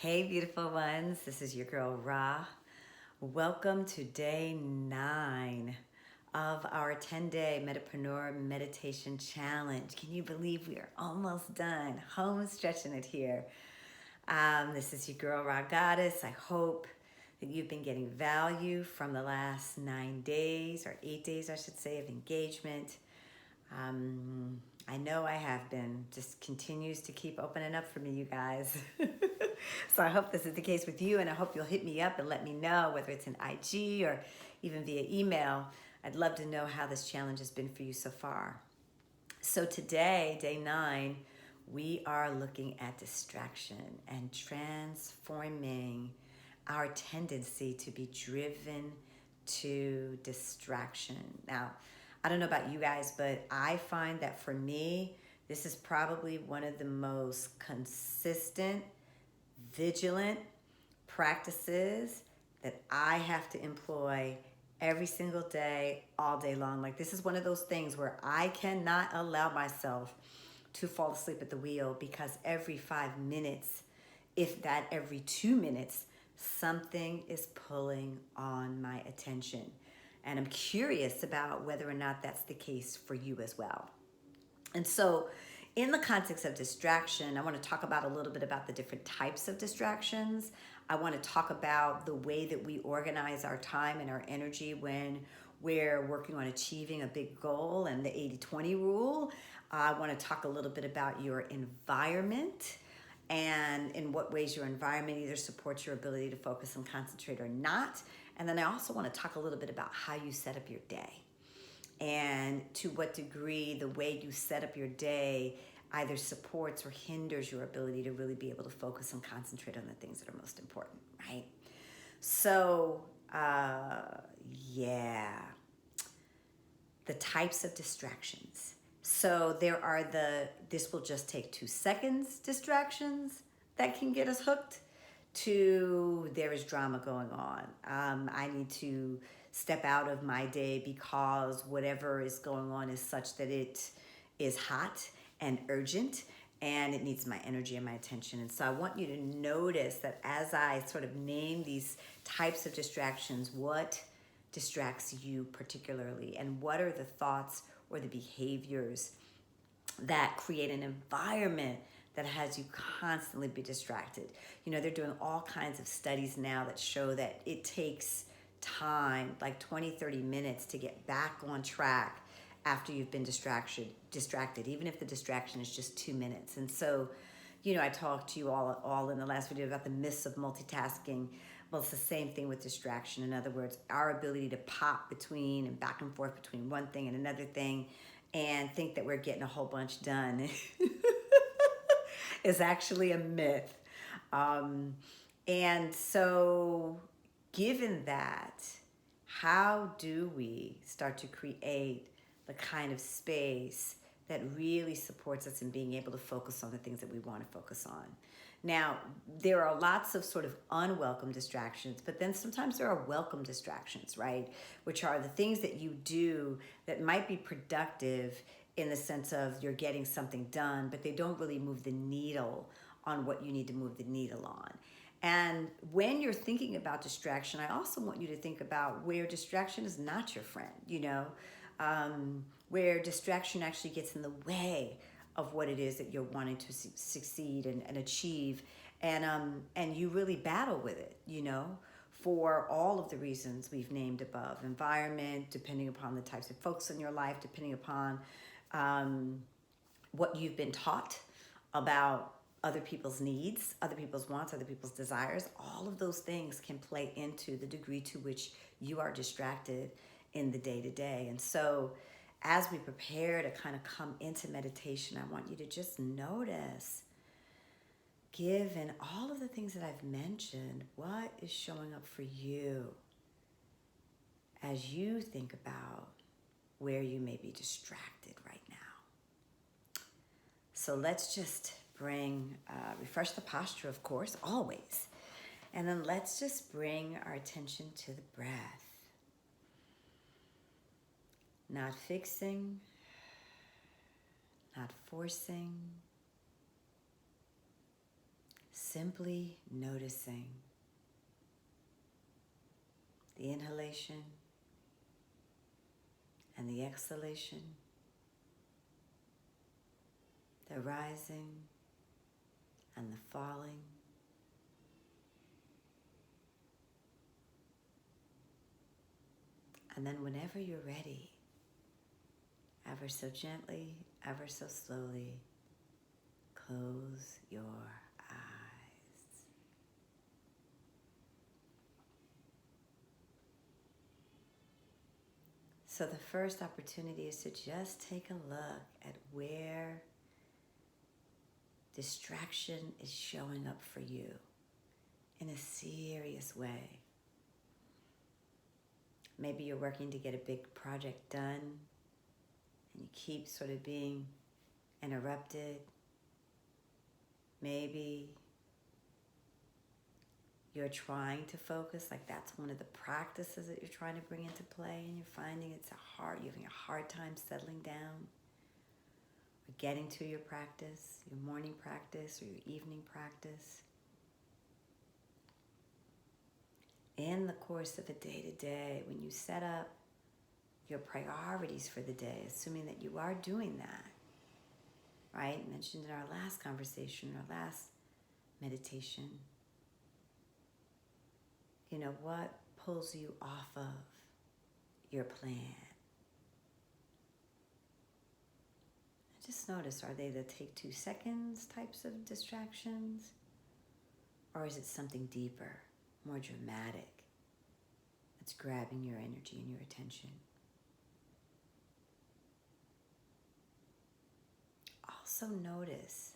Hey, beautiful ones. This is your girl, Ra. Welcome to day 9 of our 10-day Metapreneur Meditation Challenge. Can you believe we are almost done? Home stretching it here. This is your girl, Ra Goddess. I hope that you've been getting value from the last 9 days, or 8 days, I should say, of engagement. I know I have been. Just continues to keep opening up for me, you guys. So I hope this is the case with you, and I hope you'll hit me up and let me know, whether it's an IG or even via email. I'd love to know how this challenge has been for you so far. So today, day 9, we are looking at distraction and transforming our tendency to be driven to distraction. Now, I don't know about you guys, but I find that for me, this is probably one of the most consistent, vigilant practices that I have to employ every single day, all day long. Like, this is one of those things where I cannot allow myself to fall asleep at the wheel, because every 5 minutes, if that every 2 minutes, something is pulling on my attention. And I'm curious about whether or not that's the case for you as well. And so, in the context of distraction, I want to talk about a little bit about the different types of distractions. I want to talk about the way that we organize our time and our energy when we're working on achieving a big goal, and the 80-20 rule. I want to talk a little bit about your environment and in what ways your environment either supports your ability to focus and concentrate or not. And then I also want to talk a little bit about how you set up your day, and to what degree the way you set up your day either supports or hinders your ability to really be able to focus and concentrate on the things that are most important, right? So, the types of distractions. So there are this will just take 2 seconds distractions that can get us hooked, to there is drama going on. I need to step out of my day because whatever is going on is such that it is hot and urgent, and it needs my energy and my attention. And so I want you to notice that as I sort of name these types of distractions, what distracts you particularly, and what are the thoughts or the behaviors that create an environment that has you constantly be distracted. You know, they're doing all kinds of studies now that show that it takes time, like 20-30 minutes, to get back on track after you've been distracted, even if the distraction is just 2 minutes. And so, you know, I talked to you all in the last video about the myths of multitasking. Well, it's the same thing with distraction. In other words, our ability to pop between and back and forth between one thing and another thing and think that we're getting a whole bunch done is actually a myth. And so, given that, how do we start to create the kind of space that really supports us in being able to focus on the things that we want to focus on? Now, there are lots of sort of unwelcome distractions, but then sometimes there are welcome distractions, right? Which are the things that you do that might be productive in the sense of you're getting something done, but they don't really move the needle on what you need to move the needle on. And when you're thinking about distraction, I also want you to think about where distraction is not your friend, you know, where distraction actually gets in the way of what it is that you're wanting to succeed and achieve. And you really battle with it, you know, for all of the reasons we've named above. Environment, depending upon the types of folks in your life, depending upon what you've been taught about other people's needs, other people's wants, other people's desires. All of those things can play into the degree to which you are distracted in the day-to-day. And so as we prepare to kind of come into meditation, I want you to just notice, given all of the things that I've mentioned, what is showing up for you as you think about where you may be distracted right now. So let's just refresh the posture, of course, always. And then let's just bring our attention to the breath. Not fixing, not forcing, simply noticing the inhalation and the exhalation, the rising and the falling. And then whenever you're ready, ever so gently, ever so slowly, close your eyes. So the first opportunity is to just take a look at where distraction is showing up for you in a serious way. Maybe you're working to get a big project done and you keep sort of being interrupted. Maybe you're trying to focus, like that's one of the practices that you're trying to bring into play, and you're finding you're having a hard time settling down or getting to your practice, your morning practice or your evening practice. In the course of a day-to-day, when you set up your priorities for the day, assuming that you are doing that, right? Mentioned in our last conversation, our last meditation, what pulls you off of your plan? Just notice, are they the take 2 seconds types of distractions? Or is it something deeper, more dramatic, that's grabbing your energy and your attention? Also notice,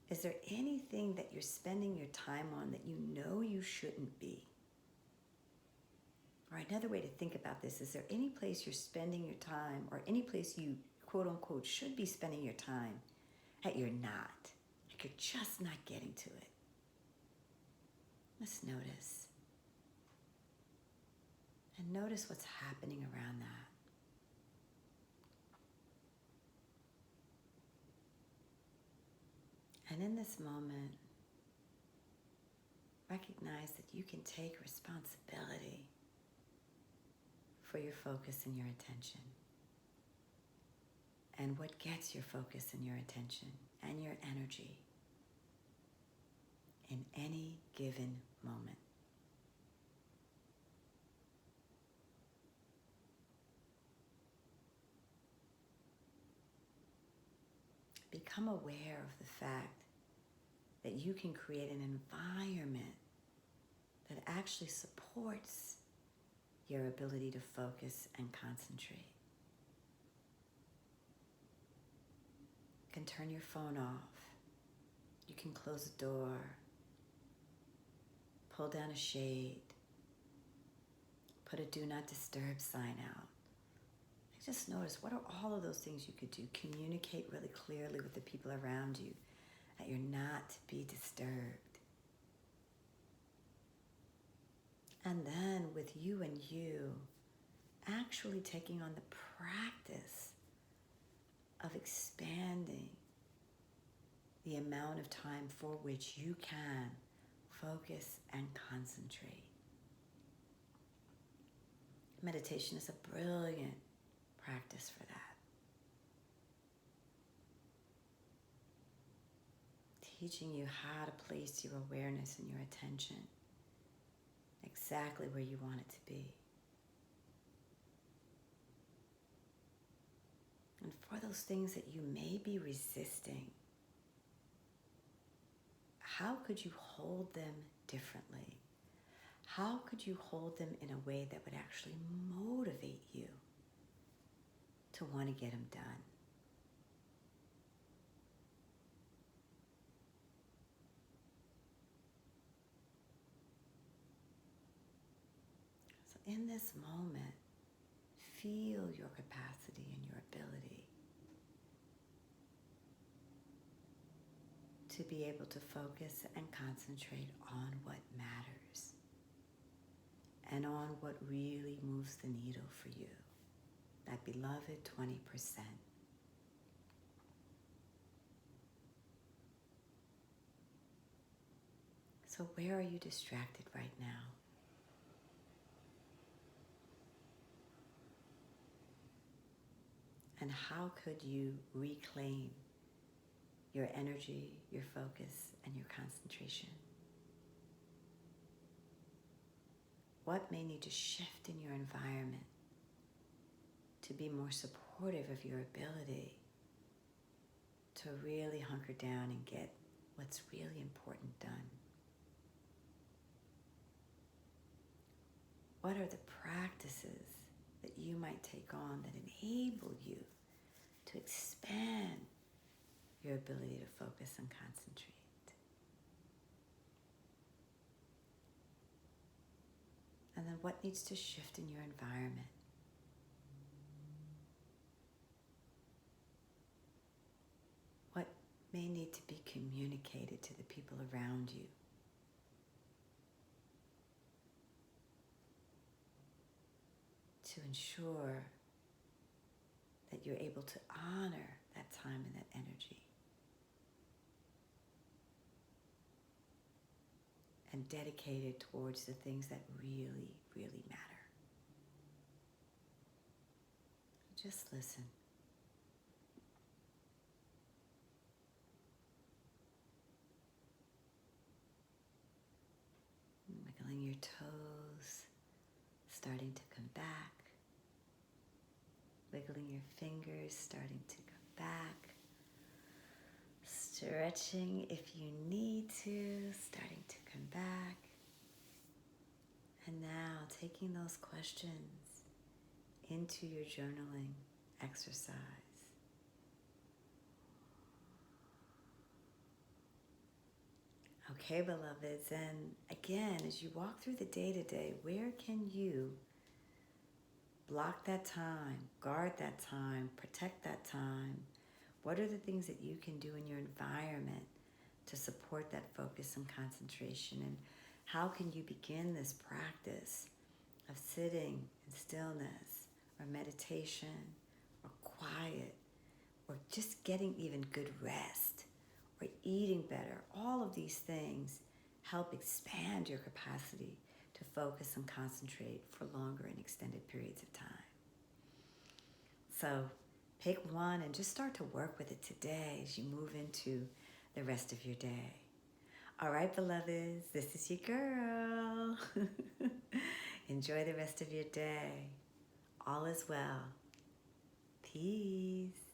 is there anything that you're spending your time on that you know you shouldn't be? Or another way to think about this, is there any place you're spending your time, or any place you quote unquote should be spending your time that you're not? Like you're just not getting to it. Let's notice. And notice what's happening around that. And in this moment, recognize that you can take responsibility for your focus and your attention, and what gets your focus and your attention and your energy in any given moment. Become aware of the fact that you can create an environment that actually supports your ability to focus and concentrate. You can turn your phone off. You can close the door, pull down a shade, put a do not disturb sign out. Just notice, what are all of those things you could do? Communicate really clearly with the people around you that you're not to be disturbed. And then with you and you, actually taking on the practice of expanding the amount of time for which you can focus and concentrate. Meditation is a brilliant practice for that. Teaching you how to place your awareness and your attention exactly where you want it to be. And for those things that you may be resisting, how could you hold them differently? How could you hold them in a way that would actually motivate you to want to get them done? So in this moment, feel your capacity and your ability to be able to focus and concentrate on what matters and on what really moves the needle for you. That beloved 20%. So where are you distracted right now? And how could you reclaim your energy, your focus, and your concentration? What may need to shift in your environment to be more supportive of your ability to really hunker down and get what's really important done? What are the practices that you might take on that enable you to expand your ability to focus and concentrate? And then what needs to shift in your environment? What may need to be communicated to the people around you? To ensure that you're able to honor that time and that energy and dedicate it towards the things that really, really matter. Just listen. Wiggling your toes, starting to come back. Wiggling your fingers, starting to come back. Stretching if you need to, starting to come back. And now taking those questions into your journaling exercise. Okay, beloveds, and again, as you walk through the day-to-day, where can you block that time, guard that time, protect that time? What are the things that you can do in your environment to support that focus and concentration? And how can you begin this practice of sitting in stillness or meditation or quiet or just getting even good rest or eating better? All of these things help expand your capacity to focus and concentrate for longer and extended periods of time. So pick one and just start to work with it today as you move into the rest of your day. All right, beloveds, this is your girl. Enjoy the rest of your day. All is well. Peace.